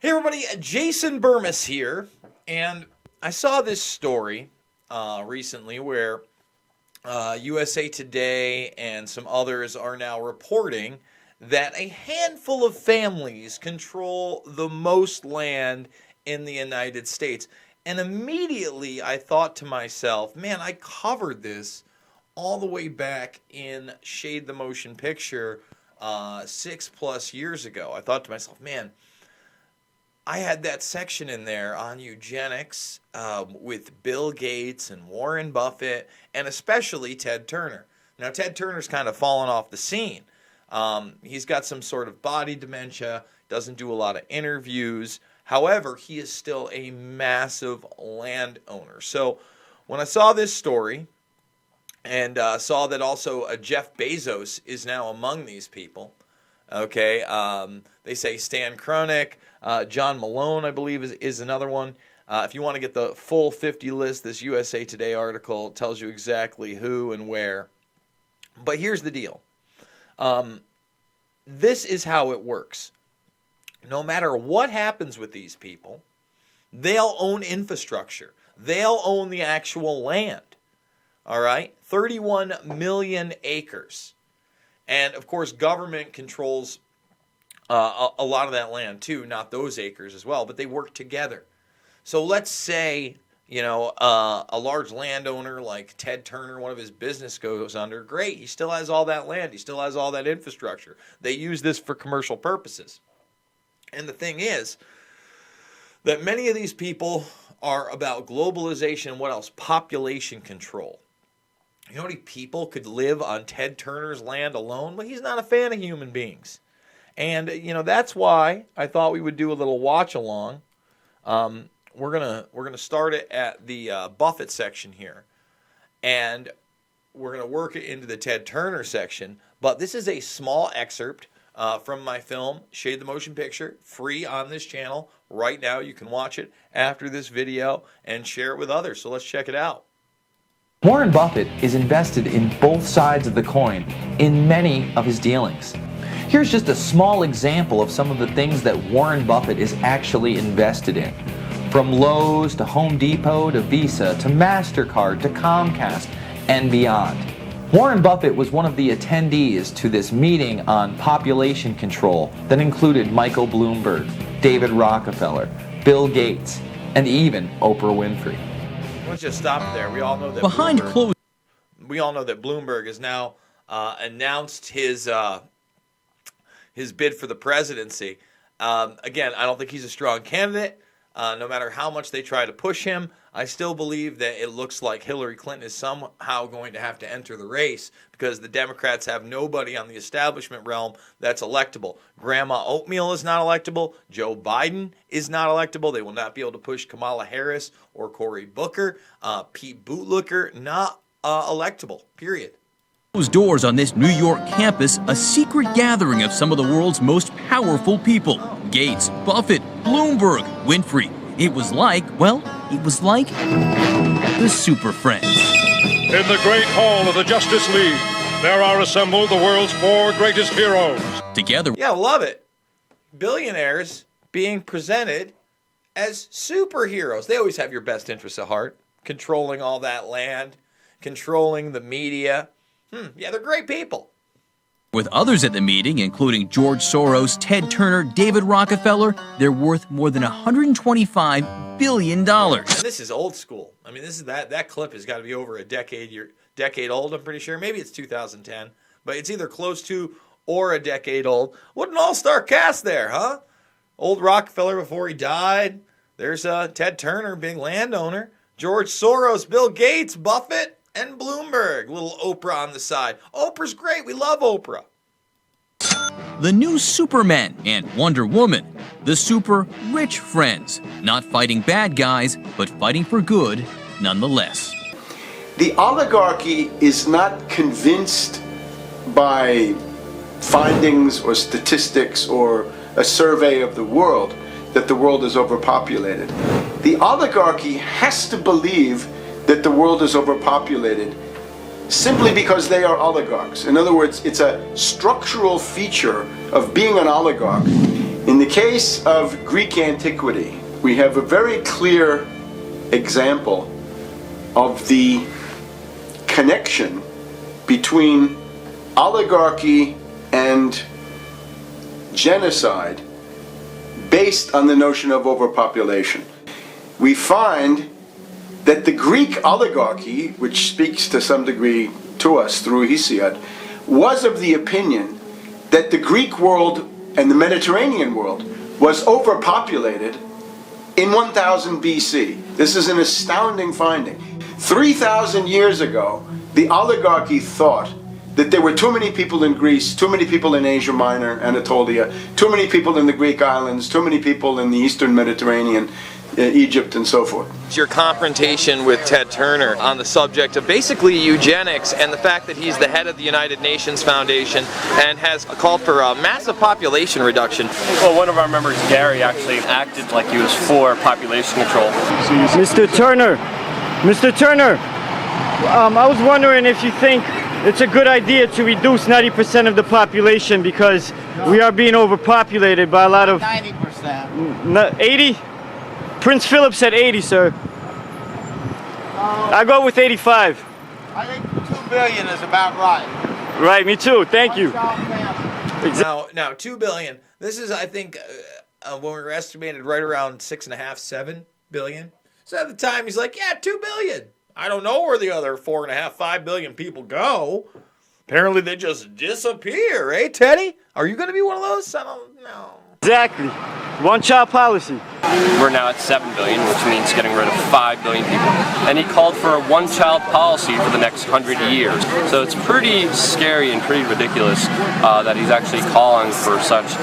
Hey everybody, Jason Burmis here, and I saw this story recently where USA Today and some others are now reporting that a handful of families control the most land in the United States. And immediately I thought to myself, man, I covered this all the way back in Shade the Motion Picture 6+ years ago. I thought to myself, man, I had that section in there on eugenics with Bill Gates and Warren Buffett and especially Ted Turner. Now, Ted Turner's kind of fallen off the scene. He's got some sort of body dementia, doesn't do a lot of interviews. However, he is still a massive landowner. So when I saw this story and saw that also Jeff Bezos is now among these people, okay, they say Stan Kroenke, John Malone, I believe, is another one. If you want to get the full 50 list, this USA Today article tells you exactly who and where. But here's the deal. This is how it works. No matter what happens with these people, they'll own infrastructure. They'll own the actual land. All right? 31 million acres. And, of course, government controls a lot of that land, too. Not those acres as well, but they work together. So let's say, a large landowner like Ted Turner, one of his business goes under. Great. He still has all that land. He still has all that infrastructure. They use this for commercial purposes. And the thing is that many of these people are about globalization and what else? Population control. You know how many people could live on Ted Turner's land alone? Well, he's not a fan of human beings. And, that's why I thought we would do a little watch along. We're gonna start it at the Buffett section here. And we're going to work it into the Ted Turner section. But this is a small excerpt from my film, Shade the Motion Picture, free on this channel. Right now, you can watch it after this video and share it with others. So let's check it out. Warren Buffett is invested in both sides of the coin in many of his dealings. Here's just a small example of some of the things that Warren Buffett is actually invested in. From Lowe's to Home Depot to Visa to MasterCard to Comcast and beyond. Warren Buffett was one of the attendees to this meeting on population control that included Michael Bloomberg, David Rockefeller, Bill Gates, and even Oprah Winfrey. Let's just stop there. We all know that Behind closed. We all know that Bloomberg has now announced his bid for the presidency. Again, I don't think he's a strong candidate. No matter how much they try to push him, I still believe that it looks like Hillary Clinton is somehow going to have to enter the race because the Democrats have nobody on the establishment realm that's electable. Grandma Oatmeal is not electable. Joe Biden is not electable. They will not be able to push Kamala Harris or Cory Booker. Pete Buttigieg, not electable, period. Closed doors on this New York campus, a secret gathering of some of the world's most powerful people. Gates, Buffett, Bloomberg, Winfrey. It was like the Super Friends. In the great hall of the Justice League, there are assembled the world's 4 greatest heroes. Together. Yeah, love it. Billionaires being presented as superheroes. They always have your best interests at heart. Controlling all that land, controlling the media. Yeah, they're great people. With others at the meeting, including George Soros, Ted Turner, David Rockefeller, they're worth more than $125 billion. And this is old school. I mean, this is that clip has got to be over a decade old, I'm pretty sure. Maybe it's 2010, but it's either close to or a decade old. What an all-star cast there, huh? Old Rockefeller before he died. There's Ted Turner, big landowner. George Soros, Bill Gates, Buffett, and Bloomberg. Little Oprah on the side. Oprah's great. We love Oprah. The new Superman and Wonder Woman. The super rich friends. Not fighting bad guys, but fighting for good nonetheless. The oligarchy is not convinced by findings or statistics or a survey of the world that the world is overpopulated. The oligarchy has to believe that the world is overpopulated simply because they are oligarchs. In other words, it's a structural feature of being an oligarch In the case of Greek antiquity, we have a very clear example of the connection between oligarchy and genocide based on the notion of overpopulation. We find that the Greek oligarchy, which speaks to some degree to us through Hesiod, was of the opinion that the Greek world and the Mediterranean world was overpopulated in 1000 BC. This is an astounding finding. 3,000 years ago, the oligarchy thought that there were too many people in Greece, too many people in Asia Minor, Anatolia, too many people in the Greek islands, too many people in the Eastern Mediterranean, Egypt, and so forth. Your confrontation with Ted Turner on the subject of basically eugenics and the fact that he's the head of the United Nations Foundation and has called for a massive population reduction. Well, one of our members, Gary, actually acted like he was for population control. Mr. Turner, I was wondering if you think it's a good idea to reduce 90% of the population because we are being overpopulated by a lot of... 90%. 80? Prince Philip said 80, sir. I go with 85. I think 2 billion is about right. Right, me too. Thank you. Now, 2 billion. This is, I think, when we were estimated right around 6.5, 7 billion. So at the time, he's like, yeah, 2 billion. I don't know where the other 4.5, 5 billion people go. Apparently, they just disappear, eh, Teddy? Are you going to be one of those? I don't know. Exactly. One-child policy. We're now at 7 billion, which means getting rid of 5 billion people. And he called for a one-child policy for the next 100 years. So it's pretty scary and pretty ridiculous that he's actually calling for such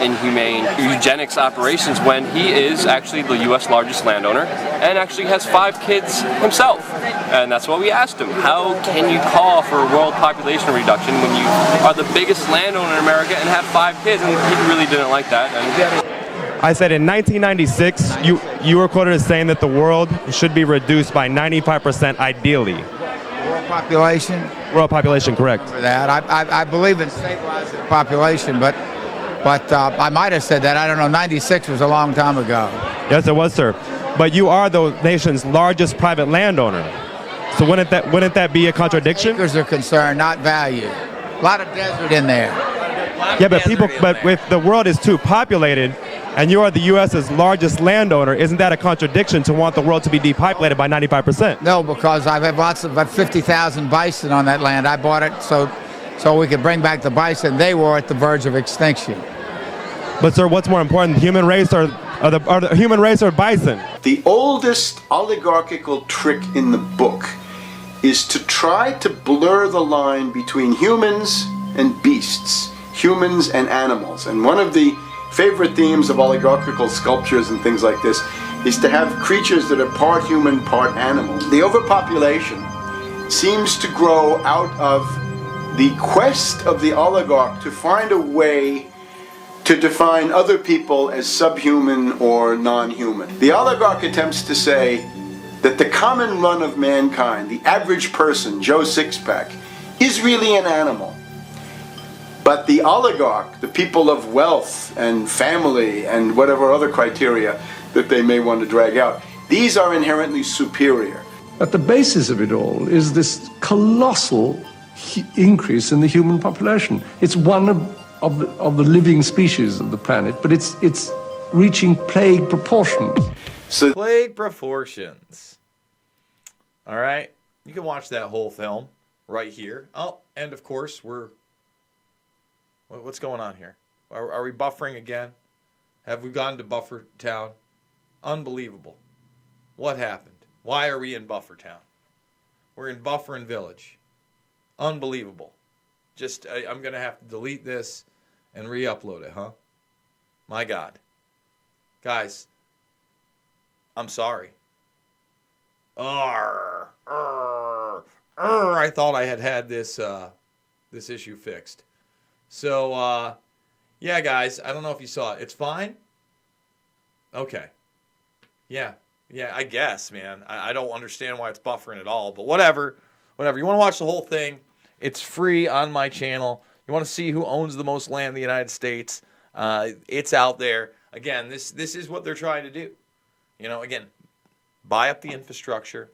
inhumane eugenics operations when he is actually the U.S. largest landowner and actually has 5 kids himself. And that's what we asked him. How can you call for a world population reduction when you are the biggest landowner in America and have 5 kids? And he really didn't like that. I said in 1996, you were quoted as saying that the world should be reduced by 95% ideally. World population? World population, correct. For that. I believe in stabilizing the population, but I might have said that. I don't know. 96 was a long time ago. Yes, it was, sir. But you are the nation's largest private landowner. So wouldn't that be a contradiction? Acres are concerned, not value. A lot of desert in there. Yeah, but if the world is too populated, and you are the U.S.'s largest landowner, isn't that a contradiction to want the world to be depopulated by 95%? No, because I have 50,000 bison on that land. I bought it so we could bring back the bison. They were at the verge of extinction. But sir, what's more important, the human race or the human race or bison? The oldest oligarchical trick in the book is to try to blur the line between humans and beasts, humans and animals. And one of the favorite themes of oligarchical sculptures and things like this is to have creatures that are part human, part animal. The overpopulation seems to grow out of the quest of the oligarch to find a way to define other people as subhuman or non-human. The oligarch attempts to say that the common run of mankind, the average person, Joe Sixpack, is really an animal. But the oligarch, the people of wealth and family and whatever other criteria that they may want to drag out, these are inherently superior. At the basis of it all is this colossal increase in the human population. It's one of the living species of the planet, but it's reaching plague proportions. So plague proportions. All right, you can watch that whole film right here. Oh, and of course what's going on here? Are we buffering again? Have we gone to Buffer Town? Unbelievable. What happened? Why are we in Buffer Town? We're in Bufferin Village. Unbelievable. Just, I'm going to have to delete this and re-upload it, huh? My God. Guys, I'm sorry. I thought I had this issue fixed. So, yeah, guys, I don't know if you saw it. It's fine? Okay. Yeah, I guess, man. I don't understand why it's buffering at all, but whatever. You want to watch the whole thing, it's free on my channel. You want to see who owns the most land in the United States, It's out there. Again, this is what they're trying to do. Again, buy up the infrastructure,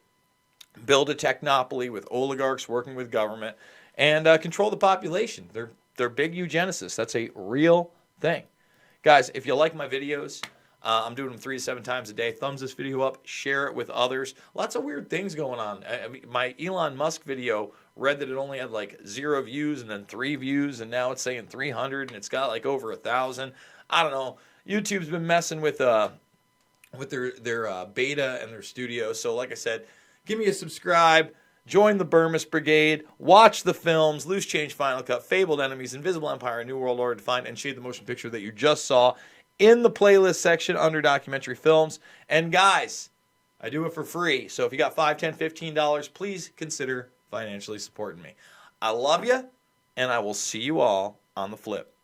build a technopoly with oligarchs working with government, and control the population. They're big eugenicists. That's a real thing. Guys, if you like my videos, I'm doing them 3 to 7 times a day. Thumbs this video up, share it with others. Lots of weird things going on. I mean, my Elon Musk video read that it only had like 0 views and then 3 views, and now it's saying 300, and it's got like over 1,000. I don't know. YouTube's been messing with their beta and their studio. So like I said, give me a subscribe. Join the Burmist Brigade. Watch the films, Loose Change, Final Cut, Fabled Enemies, Invisible Empire, New World Order, Defined, and Shade the motion picture that you just saw in the playlist section under documentary films. And guys, I do it for free. So if you got $5, $10, $15, please consider financially supporting me. I love you, and I will see you all on the flip.